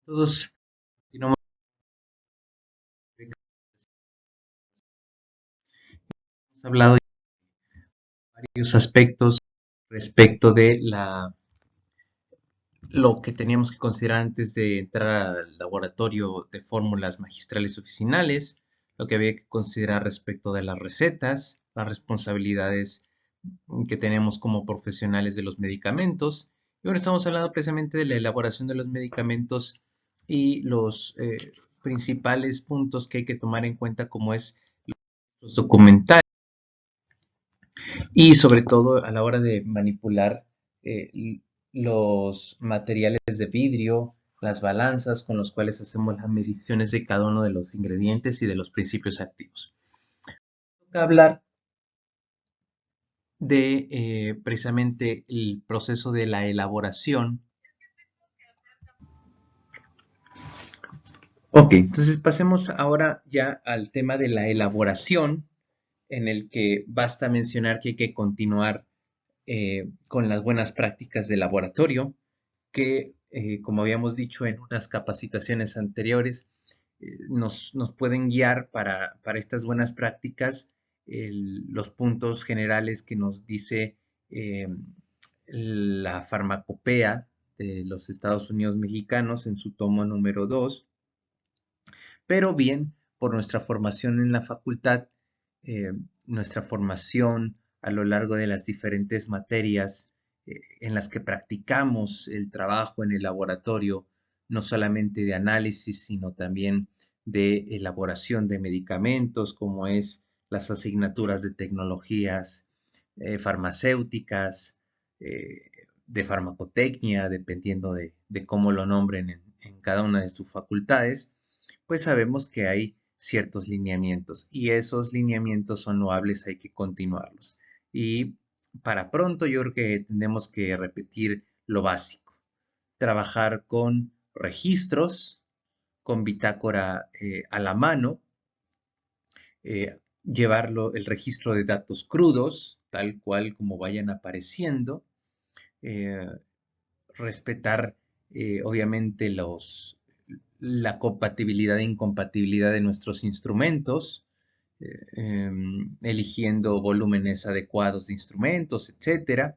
Todos continuamos. Hemos hablado de varios aspectos respecto de lo que teníamos que considerar antes de entrar al laboratorio de fórmulas magistrales oficinales, lo que había que considerar respecto de las recetas, las responsabilidades que tenemos como profesionales de los medicamentos. Y ahora estamos hablando precisamente de la elaboración de los medicamentos y los principales puntos que hay que tomar en cuenta, como es los documentales y sobre todo a la hora de manipular los materiales de vidrio, las balanzas con los cuales hacemos las mediciones de cada uno de los ingredientes y de los principios activos. Toca hablar de precisamente el proceso de la elaboración. Ok, entonces pasemos ahora ya al tema de la elaboración, en el que basta mencionar que hay que continuar con las buenas prácticas de laboratorio, que, como habíamos dicho en unas capacitaciones anteriores, nos pueden guiar para estas buenas prácticas los puntos generales que nos dice eh, la farmacopea de los Estados Unidos mexicanos en su tomo número 2, pero bien por nuestra formación en la facultad, eh, nuestra formación a lo largo de las diferentes materias en las que practicamos el trabajo en el laboratorio, no solamente de análisis, sino también de elaboración de medicamentos, como es las asignaturas de tecnologías farmacéuticas, de farmacotecnia, dependiendo de cómo lo nombren en cada una de sus facultades, pues sabemos que hay ciertos lineamientos y esos lineamientos son loables, hay que continuarlos. Y para pronto yo creo que tenemos que repetir lo básico, trabajar con registros, con bitácora a la mano, llevarlo el registro de datos crudos, tal cual como vayan apareciendo, eh, respetar obviamente la compatibilidad e incompatibilidad de nuestros instrumentos, eligiendo volúmenes adecuados de instrumentos, etcétera,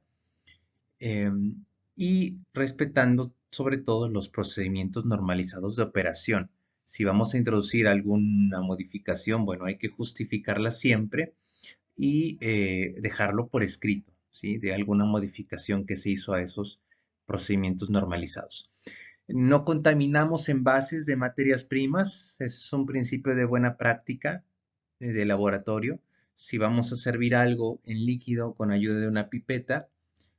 y respetando sobre todo los procedimientos normalizados de operación. Si vamos a introducir alguna modificación, bueno, hay que justificarla siempre y dejarlo por escrito, ¿sí? De alguna modificación que se hizo a esos procedimientos normalizados. No contaminamos envases de materias primas, es un principio de buena práctica de laboratorio. Si vamos a servir algo en líquido con ayuda de una pipeta,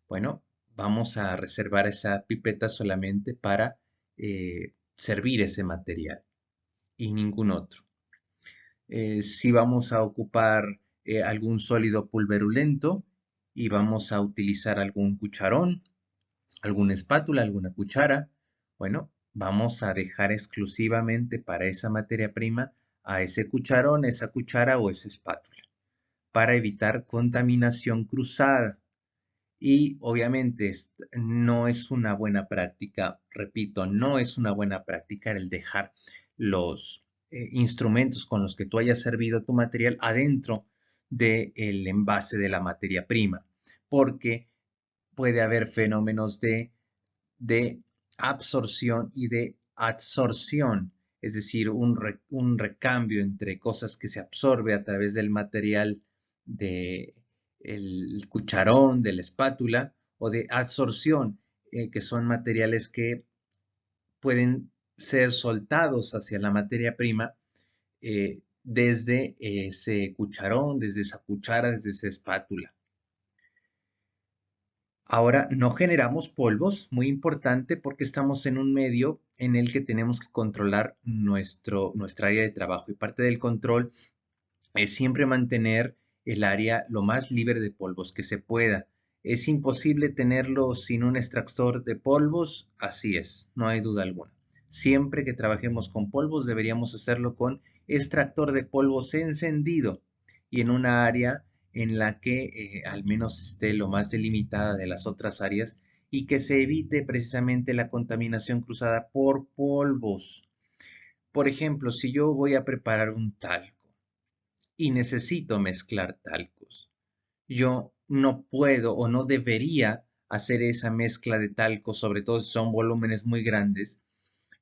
bueno, vamos a reservar esa pipeta solamente para servir ese material y ningún otro. Si vamos a ocupar algún sólido pulverulento y vamos a utilizar algún cucharón, alguna espátula, alguna cuchara, bueno, vamos a dejar exclusivamente para esa materia prima a ese cucharón, esa cuchara o esa espátula, para evitar contaminación cruzada. Y obviamente no es una buena práctica, repito, no es una buena práctica el dejar los instrumentos con los que tú hayas servido tu material adentro del envase de la materia prima, porque puede haber fenómenos de absorción y de adsorción, es decir, un recambio entre cosas que se absorbe a través del material del cucharón, de la espátula, o de adsorción, que son materiales que pueden ser soltados hacia la materia prima desde ese cucharón, desde esa cuchara, desde esa espátula. Ahora, no generamos polvos, muy importante porque estamos en un medio en el que tenemos que controlar nuestra área de trabajo y parte del control es siempre mantener el área lo más libre de polvos que se pueda. ¿Es imposible tenerlo sin un extractor de polvos? Así es, no hay duda alguna. Siempre que trabajemos con polvos deberíamos hacerlo con extractor de polvos encendido y en una área en la que al menos esté lo más delimitada de las otras áreas y que se evite precisamente la contaminación cruzada por polvos. Por ejemplo, si yo voy a preparar un talco y necesito mezclar talcos, yo no puedo o no debería hacer esa mezcla de talco, sobre todo si son volúmenes muy grandes,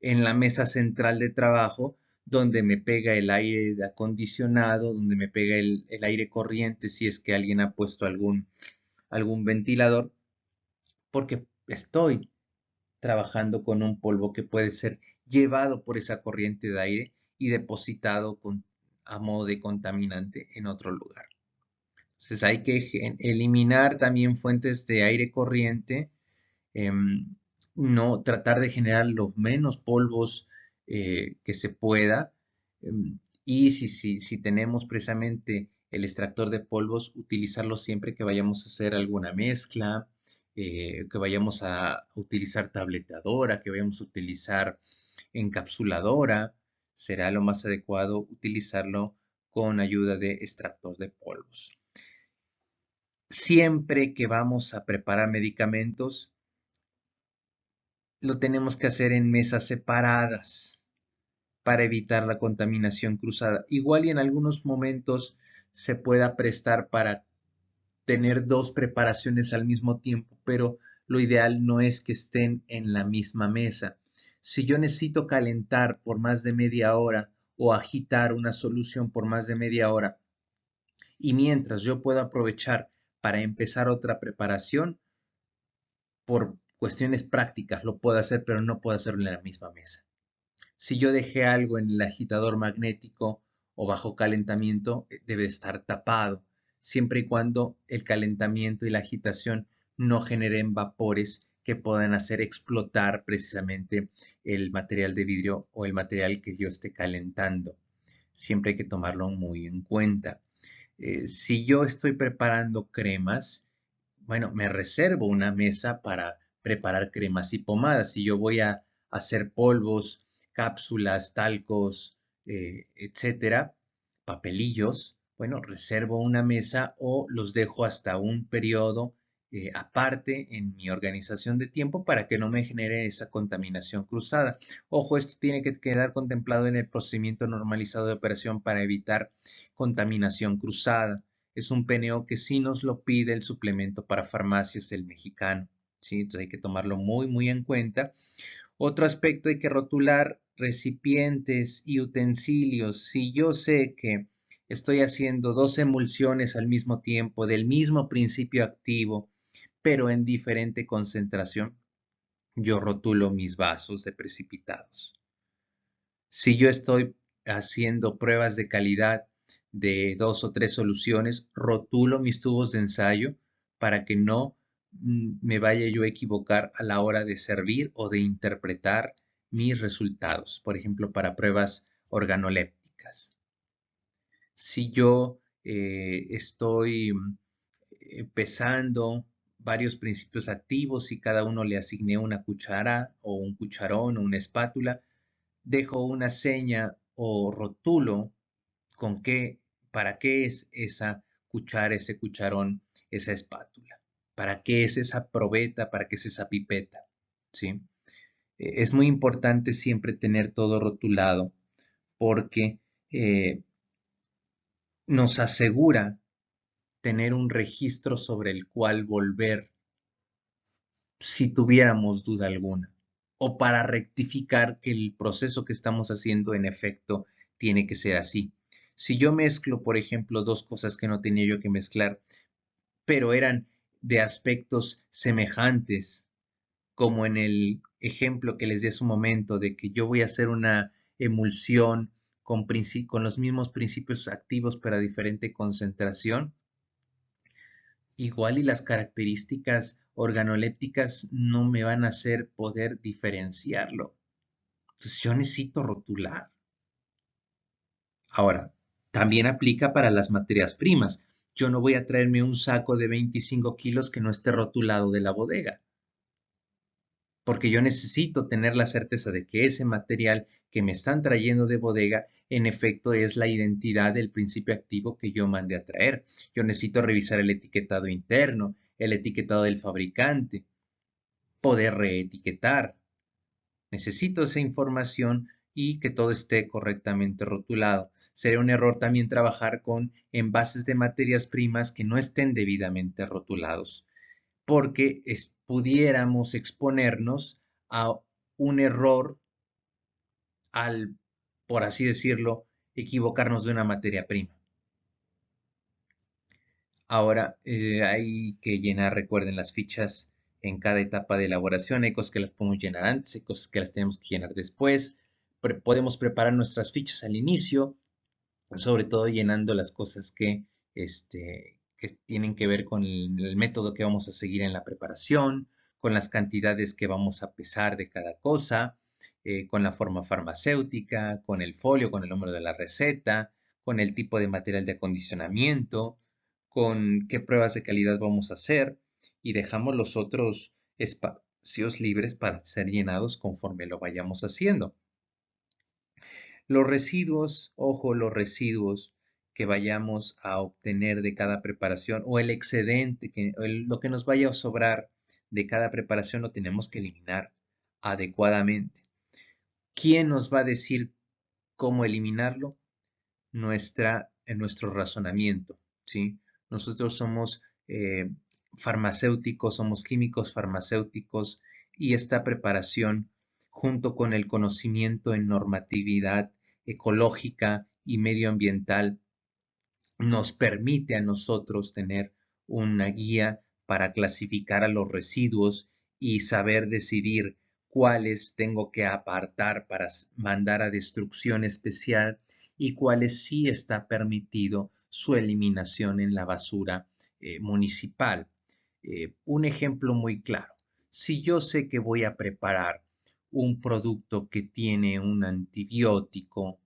en la mesa central de trabajo, donde me pega el aire acondicionado, donde me pega el aire corriente, si es que alguien ha puesto algún ventilador, porque estoy trabajando con un polvo que puede ser llevado por esa corriente de aire y depositado a modo de contaminante en otro lugar. Entonces hay que eliminar también fuentes de aire corriente, em, no tratar de generar los menos polvos que se pueda. Y si tenemos precisamente el extractor de polvos, utilizarlo siempre que vayamos a hacer alguna mezcla, que vayamos a utilizar tabletadora, que vayamos a utilizar encapsuladora, será lo más adecuado utilizarlo con ayuda de extractor de polvos. Siempre que vamos a preparar medicamentos, lo tenemos que hacer en mesas separadas para evitar la contaminación cruzada. Igual y en algunos momentos se pueda prestar para tener dos preparaciones al mismo tiempo, pero lo ideal no es que estén en la misma mesa. Si yo necesito calentar por más de media hora o agitar una solución por más de media hora, y mientras yo puedo aprovechar para empezar otra preparación, por cuestiones prácticas lo puedo hacer, pero no puedo hacerlo en la misma mesa. Si yo dejé algo en el agitador magnético o bajo calentamiento, debe estar tapado, siempre y cuando el calentamiento y la agitación no generen vapores que puedan hacer explotar precisamente el material de vidrio o el material que yo esté calentando. Siempre hay que tomarlo muy en cuenta. Si yo estoy preparando cremas, bueno, me reservo una mesa para preparar cremas y pomadas. Si yo voy a hacer polvos, cápsulas, talcos, etcétera, papelillos, bueno, reservo una mesa o los dejo hasta un periodo aparte en mi organización de tiempo para que no me genere esa contaminación cruzada. Ojo, esto tiene que quedar contemplado en el procedimiento normalizado de operación para evitar contaminación cruzada. Es un PNO que sí nos lo pide el suplemento para farmacias del mexicano, ¿sí? Entonces hay que tomarlo muy, muy en cuenta. Otro aspecto, hay que rotular recipientes y utensilios. Si yo sé que estoy haciendo dos emulsiones al mismo tiempo del mismo principio activo, pero en diferente concentración, yo rotulo mis vasos de precipitados. Si yo estoy haciendo pruebas de calidad de dos o tres soluciones, rotulo mis tubos de ensayo para que no me vaya yo a equivocar a la hora de servir o de interpretar mis resultados, por ejemplo, para pruebas organolépticas. Si yo estoy pesando varios principios activos y cada uno le asigné una cuchara o un cucharón o una espátula, dejo una seña o rotulo con qué, para qué es esa cuchara, ese cucharón, esa espátula, para qué es esa probeta, para qué es esa pipeta, ¿sí? Es muy importante siempre tener todo rotulado porque nos asegura tener un registro sobre el cual volver si tuviéramos duda alguna, o para rectificar que el proceso que estamos haciendo en efecto tiene que ser así. Si yo mezclo, por ejemplo, dos cosas que no tenía yo que mezclar, pero eran de aspectos semejantes, como en el ejemplo que les di hace un momento, de que yo voy a hacer una emulsión con los mismos principios activos pero a diferente concentración, igual y las características organolépticas no me van a hacer poder diferenciarlo. Entonces yo necesito rotular. Ahora, también aplica para las materias primas. Yo no voy a traerme un saco de 25 kilos que no esté rotulado de la bodega, porque yo necesito tener la certeza de que ese material que me están trayendo de bodega, en efecto, es la identidad del principio activo que yo mandé a traer. Yo necesito revisar el etiquetado interno, el etiquetado del fabricante. poder reetiquetar. Necesito esa información y que todo esté correctamente rotulado. Sería un error también trabajar con envases de materias primas que no estén debidamente rotulados, porque pudiéramos exponernos a un error al, por así decirlo, equivocarnos de una materia prima. Ahora hay que llenar, recuerden, las fichas en cada etapa de elaboración. Hay cosas que las podemos llenar antes, hay cosas que las tenemos que llenar después. Podemos preparar nuestras fichas al inicio, sobre todo llenando las cosas que tienen que ver con el método que vamos a seguir en la preparación, con las cantidades que vamos a pesar de cada cosa, con la forma farmacéutica, con el folio, con el número de la receta, con el tipo de material de acondicionamiento, con qué pruebas de calidad vamos a hacer y dejamos los otros espacios libres para ser llenados conforme lo vayamos haciendo. Los residuos, ojo, los residuos que vayamos a obtener de cada preparación o el excedente, lo que nos vaya a sobrar de cada preparación lo tenemos que eliminar adecuadamente. ¿Quién nos va a decir cómo eliminarlo? Nuestro razonamiento, ¿sí? Nosotros somos farmacéuticos, somos químicos farmacéuticos y esta preparación, junto con el conocimiento en normatividad ecológica y medioambiental, nos permite a nosotros tener una guía para clasificar a los residuos y saber decidir cuáles tengo que apartar para mandar a destrucción especial y cuáles sí está permitido su eliminación en la basura municipal. Un ejemplo muy claro. Si yo sé que voy a preparar un producto que tiene un antibiótico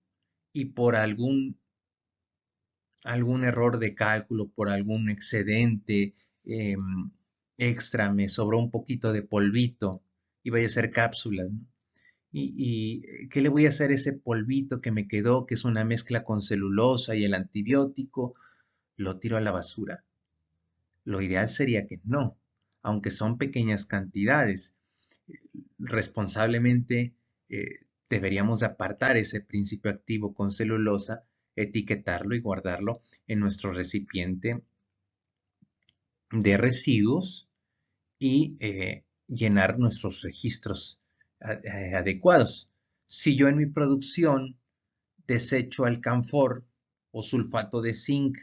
y por algún error de cálculo, por algún excedente eh, extra, me sobró un poquito de polvito y vaya a hacer cápsulas, ¿no? ¿Qué le voy a hacer a ese polvito que me quedó, que es una mezcla con celulosa y el antibiótico? ¿Lo tiro a la basura? Lo ideal sería que no, aunque son pequeñas cantidades. Responsablemente deberíamos apartar ese principio activo con celulosa, etiquetarlo y guardarlo en nuestro recipiente de residuos y llenar nuestros registros adecuados. Si yo en mi producción desecho alcanfor o sulfato de zinc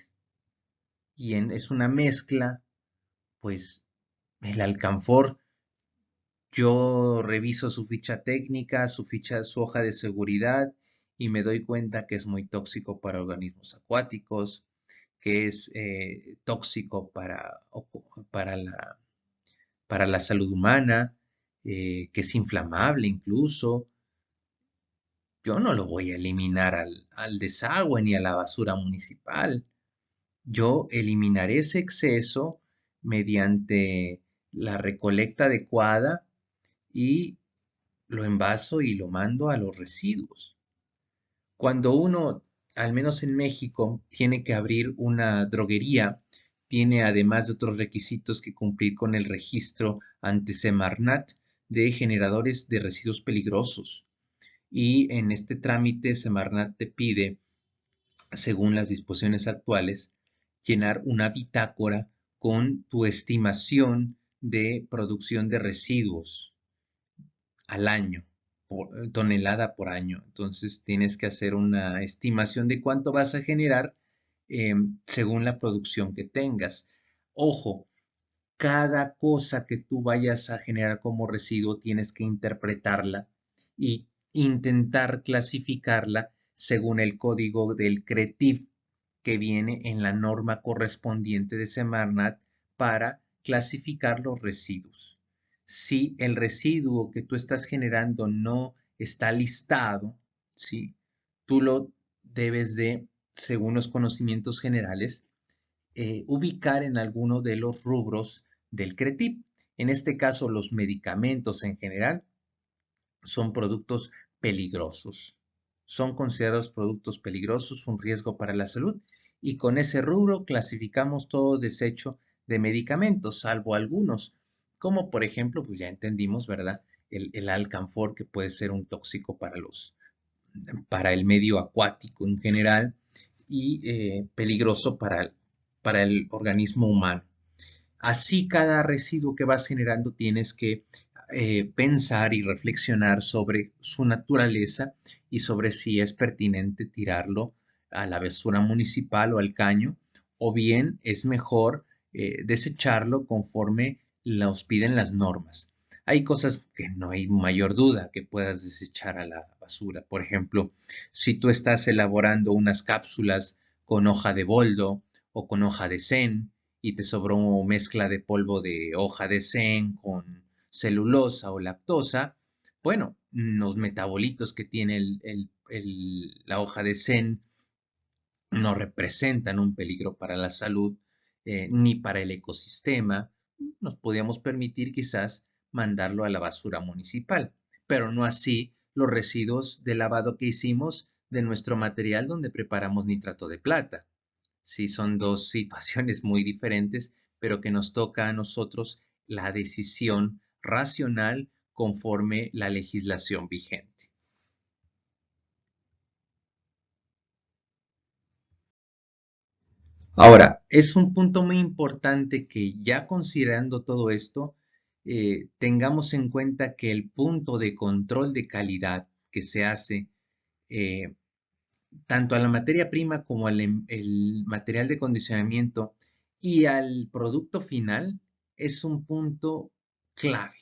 y es una mezcla, pues el alcanfor, yo reviso su ficha técnica, su hoja de seguridad y me doy cuenta que es muy tóxico para organismos acuáticos, que es tóxico para la salud humana, que es inflamable incluso. Yo no lo voy a eliminar al desagüe ni a la basura municipal. Yo eliminaré ese exceso mediante la recolecta adecuada y lo envaso y lo mando a los residuos. Cuando uno, al menos en México, tiene que abrir una droguería, tiene además de otros requisitos que cumplir con el registro ante Semarnat de generadores de residuos peligrosos. Y en este trámite Semarnat te pide, según las disposiciones actuales, llenar una bitácora con tu estimación de producción de residuos al año, tonelada por año. Entonces tienes que hacer una estimación de cuánto vas a generar según la producción que tengas. Ojo, cada cosa que tú vayas a generar como residuo tienes que interpretarla y intentar clasificarla según el código del CRETIV que viene en la norma correspondiente de Semarnat para clasificar los residuos. Si el residuo que tú estás generando no está listado, ¿sí? Tú lo debes de, según los conocimientos generales, ubicar en alguno de los rubros del CRETIP. En este caso, los medicamentos en general son productos peligrosos. Son considerados productos peligrosos, un riesgo para la salud, y con ese rubro clasificamos todo desecho de medicamentos, salvo algunos como por ejemplo, pues ya entendimos, ¿verdad? El alcanfor, que puede ser un tóxico para el medio acuático en general y peligroso para el organismo humano. Así, cada residuo que vas generando tienes que pensar y reflexionar sobre su naturaleza y sobre si es pertinente tirarlo a la basura municipal o al caño, o bien es mejor desecharlo conforme los piden las normas. Hay cosas que no hay mayor duda que puedas desechar a la basura. Por ejemplo, si tú estás elaborando unas cápsulas con hoja de boldo o con hoja de zen, y te sobró mezcla de polvo de hoja de zen con celulosa o lactosa, bueno, los metabolitos que tiene la hoja de zen no representan un peligro para la salud ni para el ecosistema. Nos podíamos permitir quizás mandarlo a la basura municipal, pero no así los residuos de lavado que hicimos de nuestro material donde preparamos nitrato de plata. Sí, son dos situaciones muy diferentes, pero que nos toca a nosotros la decisión racional conforme la legislación vigente. Ahora, es un punto muy importante que ya considerando todo esto, tengamos en cuenta que el punto de control de calidad que se hace eh, tanto a la materia prima como el material de condicionamiento y al producto final es un punto clave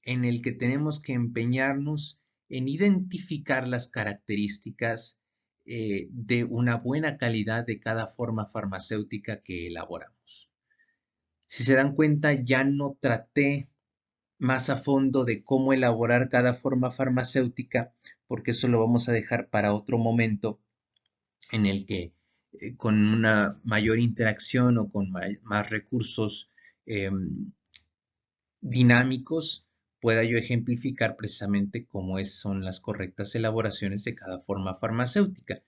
en el que tenemos que empeñarnos en identificar las características de una buena calidad de cada forma farmacéutica que elaboramos. Si se dan cuenta, ya no traté más a fondo de cómo elaborar cada forma farmacéutica, porque eso lo vamos a dejar para otro momento en el que con una mayor interacción o con más recursos eh, dinámicos pueda yo ejemplificar precisamente son las correctas elaboraciones de cada forma farmacéutica,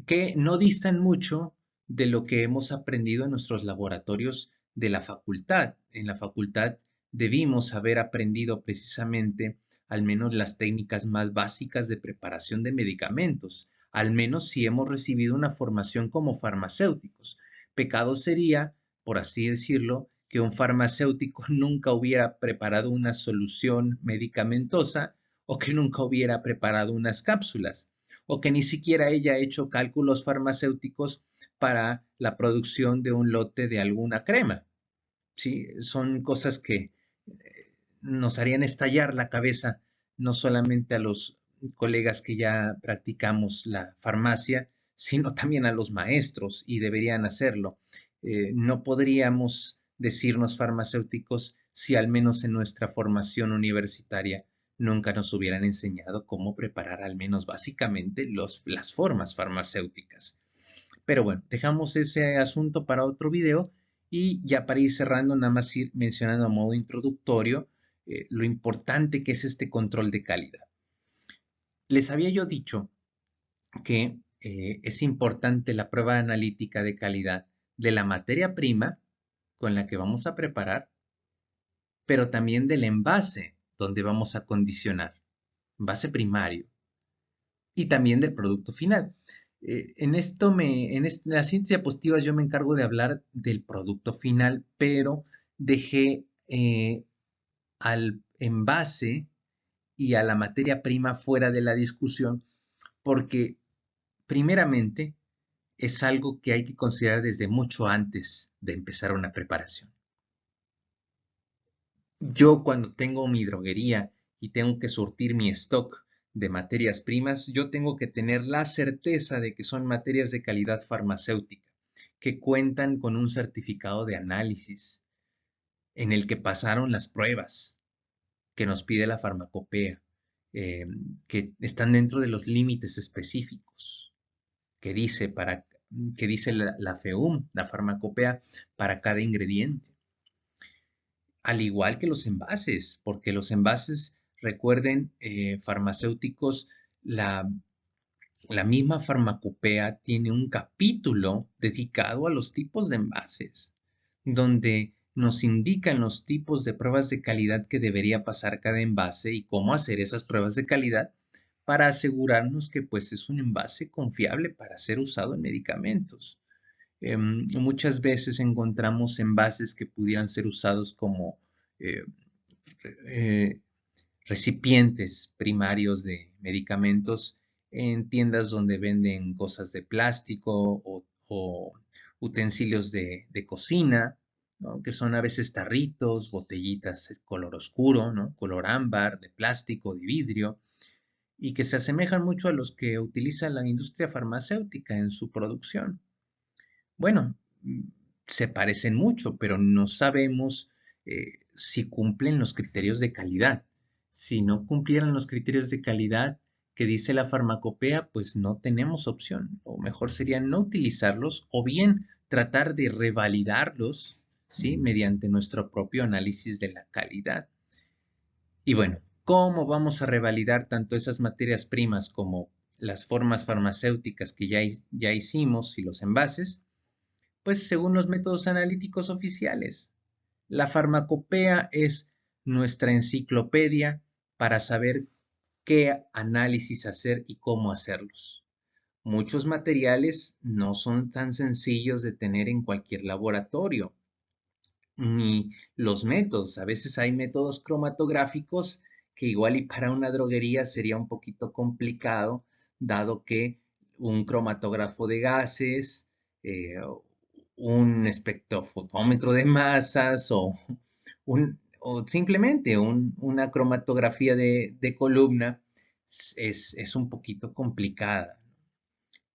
que no distan mucho de lo que hemos aprendido en nuestros laboratorios de la facultad. En la facultad debimos haber aprendido precisamente al menos las técnicas más básicas de preparación de medicamentos, al menos si hemos recibido una formación como farmacéuticos. Pecado sería, por así decirlo, que un farmacéutico nunca hubiera preparado una solución medicamentosa o que nunca hubiera preparado unas cápsulas o que ni siquiera ella ha hecho cálculos farmacéuticos para la producción de un lote de alguna crema. ¿Sí? Son cosas que nos harían estallar la cabeza, no solamente a los colegas que ya practicamos la farmacia, sino también a los maestros y deberían hacerlo. No podríamos decirnos farmacéuticos si al menos en nuestra formación universitaria nunca nos hubieran enseñado cómo preparar al menos básicamente las formas farmacéuticas. Pero bueno, dejamos ese asunto para otro video y ya para ir cerrando, nada más ir mencionando a modo introductorio lo importante que es este control de calidad. Les había yo dicho que es importante la prueba analítica de calidad de la materia prima con la que vamos a preparar, pero también del envase donde vamos a condicionar, envase primario, y también del producto final. En las siguientes diapositivas yo me encargo de hablar del producto final, pero dejé al envase y a la materia prima fuera de la discusión porque primeramente es algo que hay que considerar desde mucho antes de empezar una preparación. Yo cuando tengo mi droguería y tengo que surtir mi stock de materias primas, yo tengo que tener la certeza de que son materias de calidad farmacéutica, que cuentan con un certificado de análisis en el que pasaron las pruebas que nos pide la farmacopea, eh, que están dentro de los límites específicos que dice, que dice la FEUM, la farmacopea, para cada ingrediente. Al igual que los envases, porque los envases, recuerden, farmacéuticos, la misma farmacopea tiene un capítulo dedicado a los tipos de envases, donde nos indican los tipos de pruebas de calidad que debería pasar cada envase y cómo hacer esas pruebas de calidad para asegurarnos que pues es un envase confiable para ser usado en medicamentos. Muchas veces encontramos envases que pudieran ser usados como eh, eh, recipientes primarios de medicamentos en tiendas donde venden cosas de plástico o utensilios de cocina, ¿no? Que son a veces tarritos, botellitas de color oscuro, ¿no? Color ámbar, de plástico, de vidrio, y que se asemejan mucho a los que utiliza la industria farmacéutica en su producción. Bueno, se parecen mucho, pero no sabemos si cumplen los criterios de calidad. Si no cumplieran los criterios de calidad que dice la farmacopea, pues no tenemos opción. O mejor sería no utilizarlos o bien tratar de revalidarlos, ¿sí? Mediante nuestro propio análisis de la calidad. Y bueno, ¿cómo vamos a revalidar tanto esas materias primas como las formas farmacéuticas que ya hicimos y los envases? Pues según los métodos analíticos oficiales. La farmacopea es nuestra enciclopedia para saber qué análisis hacer y cómo hacerlos. Muchos materiales no son tan sencillos de tener en cualquier laboratorio, ni los métodos. A veces hay métodos cromatográficos que igual y para una droguería sería un poquito complicado, dado que un cromatógrafo de gases, eh, un espectrofotómetro de masas o simplemente una cromatografía de columna es un poquito complicada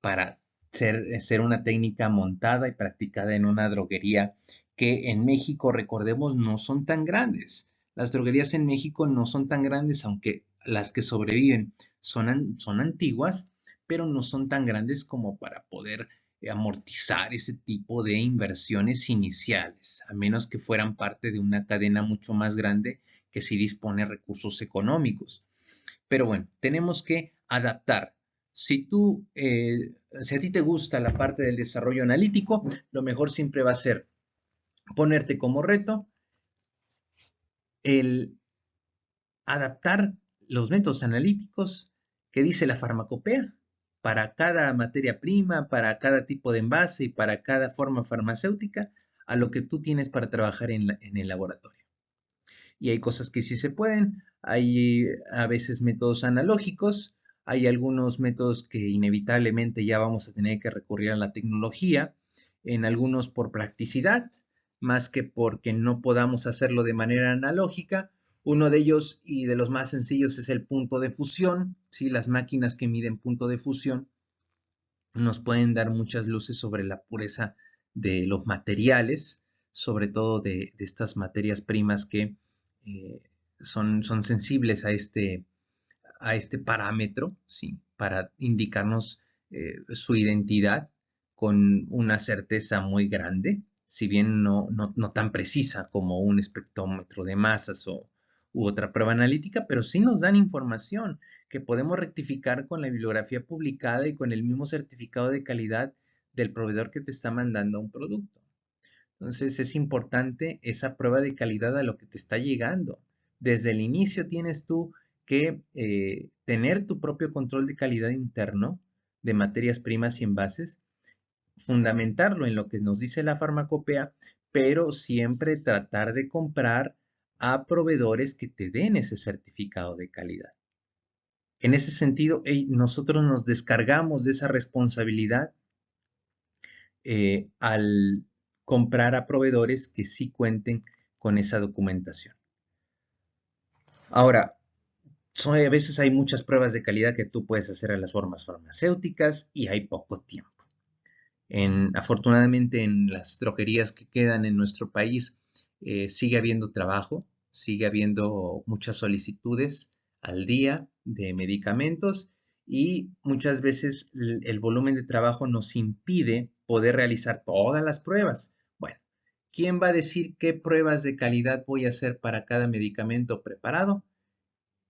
para ser una técnica montada y practicada en una droguería que en México, recordemos, no son tan grandes. Las droguerías en México no son tan grandes, aunque las que sobreviven son antiguas, pero no son tan grandes como para poder amortizar ese tipo de inversiones iniciales, a menos que fueran parte de una cadena mucho más grande que sí dispone recursos económicos. Pero bueno, tenemos que adaptar. Si a ti te gusta la parte del desarrollo analítico, lo mejor siempre va a ser ponerte como reto el adaptar los métodos analíticos que dice la farmacopea para cada materia prima, para cada tipo de envase y para cada forma farmacéutica a lo que tú tienes para trabajar en el laboratorio. Y hay cosas que sí se pueden, hay a veces métodos analógicos, hay algunos métodos que inevitablemente ya vamos a tener que recurrir a la tecnología, en algunos por practicidad, más que porque no podamos hacerlo de manera analógica. Uno de ellos y de los más sencillos es el punto de fusión, ¿sí? Las máquinas que miden punto de fusión nos pueden dar muchas luces sobre la pureza de los materiales, sobre todo de estas materias primas que eh, son sensibles a este parámetro, ¿sí? Para indicarnos su identidad con una certeza muy grande, si bien no tan precisa como un espectrómetro de masas u otra prueba analítica, pero sí nos dan información que podemos rectificar con la bibliografía publicada y con el mismo certificado de calidad del proveedor que te está mandando un producto. Entonces es importante esa prueba de calidad a lo que te está llegando. Desde el inicio tienes tú que tener tu propio control de calidad interno de materias primas y envases, fundamentarlo en lo que nos dice la farmacopea, pero siempre tratar de comprar a proveedores que te den ese certificado de calidad. En ese sentido, nosotros nos descargamos de esa responsabilidad al comprar a proveedores que sí cuenten con esa documentación. Ahora, a veces hay muchas pruebas de calidad que tú puedes hacer a las formas farmacéuticas y hay poco tiempo. Afortunadamente en las droguerías que quedan en nuestro país sigue habiendo trabajo, sigue habiendo muchas solicitudes al día de medicamentos y muchas veces el volumen de trabajo nos impide poder realizar todas las pruebas. Bueno, ¿quién va a decir qué pruebas de calidad voy a hacer para cada medicamento preparado?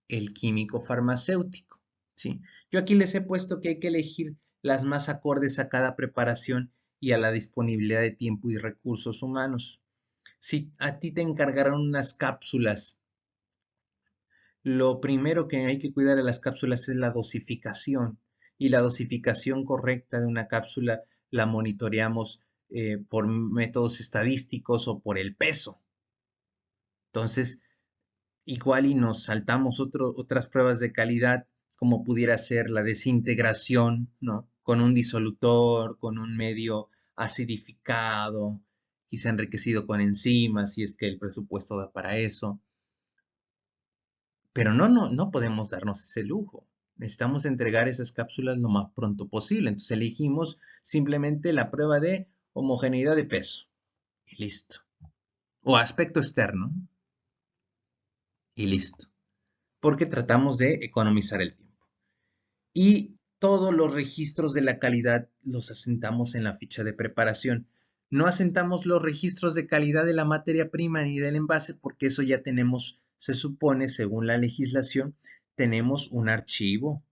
El químico farmacéutico, ¿sí? Yo aquí les he puesto que hay que elegir las más acordes a cada preparación y a la disponibilidad de tiempo y recursos humanos. Si a ti te encargaron unas cápsulas, lo primero que hay que cuidar de las cápsulas es la dosificación. Y la dosificación correcta de una cápsula la monitoreamos por métodos estadísticos o por el peso. Entonces, igual y nos saltamos otras pruebas de calidad, como pudiera ser la desintegración, ¿no? Con un disolutor, con un medio acidificado, quizá enriquecido con enzimas, si es que el presupuesto da para eso. Pero no podemos darnos ese lujo. Necesitamos entregar esas cápsulas lo más pronto posible. Entonces elegimos simplemente la prueba de homogeneidad de peso. Y listo. O aspecto externo. Y listo. Porque tratamos de economizar el tiempo. Y todos los registros de la calidad los asentamos en la ficha de preparación. No asentamos los registros de calidad de la materia prima ni del envase porque eso ya tenemos, se supone, según la legislación, tenemos un archivo.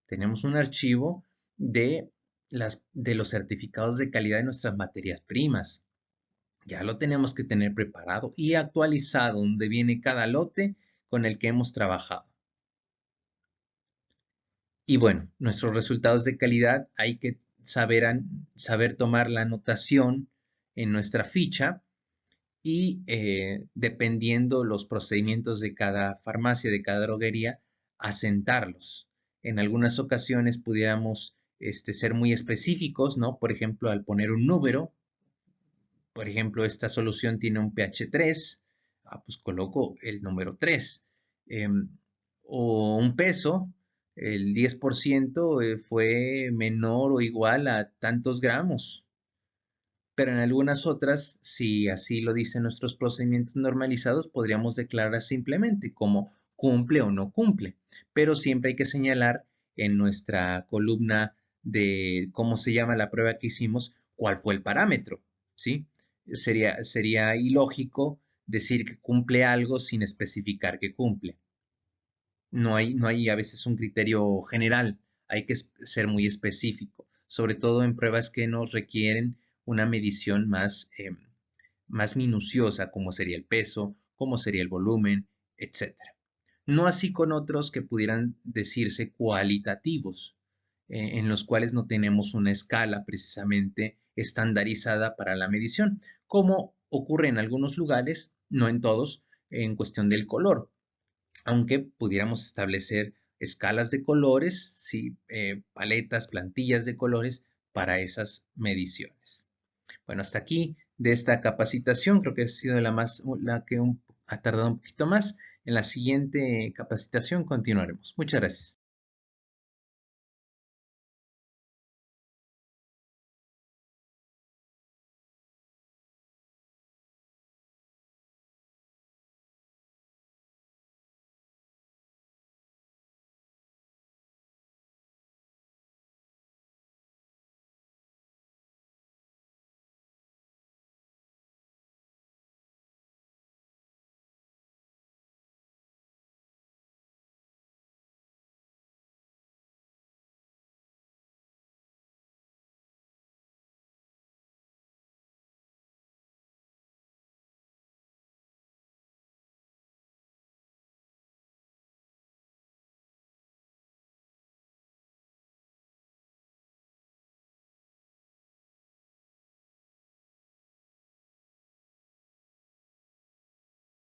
Tenemos un archivo de, de los certificados de calidad de nuestras materias primas. Ya lo tenemos que tener preparado y actualizado, donde viene cada lote con el que hemos trabajado. Y bueno, nuestros resultados de calidad hay que saber tomar la anotación en nuestra ficha y dependiendo los procedimientos de cada farmacia, de cada droguería, asentarlos. En algunas ocasiones pudiéramos ser muy específicos, ¿no? Por ejemplo, al poner un número, por ejemplo, esta solución tiene un pH 3, pues coloco el número 3. O un peso, el 10% fue menor o igual a tantos gramos. Pero en algunas otras, si así lo dicen nuestros procedimientos normalizados, podríamos declarar simplemente como cumple o no cumple. Pero siempre hay que señalar en nuestra columna de cómo se llama la prueba que hicimos, cuál fue el parámetro, ¿sí? Sería ilógico decir que cumple algo sin especificar que cumple. No hay a veces un criterio general, hay que ser muy específico, sobre todo en pruebas que nos requieren una medición más minuciosa, como sería el peso, como sería el volumen, etcétera. No así con otros que pudieran decirse cualitativos, en los cuales no tenemos una escala precisamente estandarizada para la medición, como ocurre en algunos lugares, no en todos, en cuestión del color, aunque pudiéramos establecer escalas de colores, ¿sí? Paletas, plantillas de colores para esas mediciones. Bueno, hasta aquí de esta capacitación, creo que ha sido la que ha tardado un poquito más. En la siguiente capacitación continuaremos. Muchas gracias.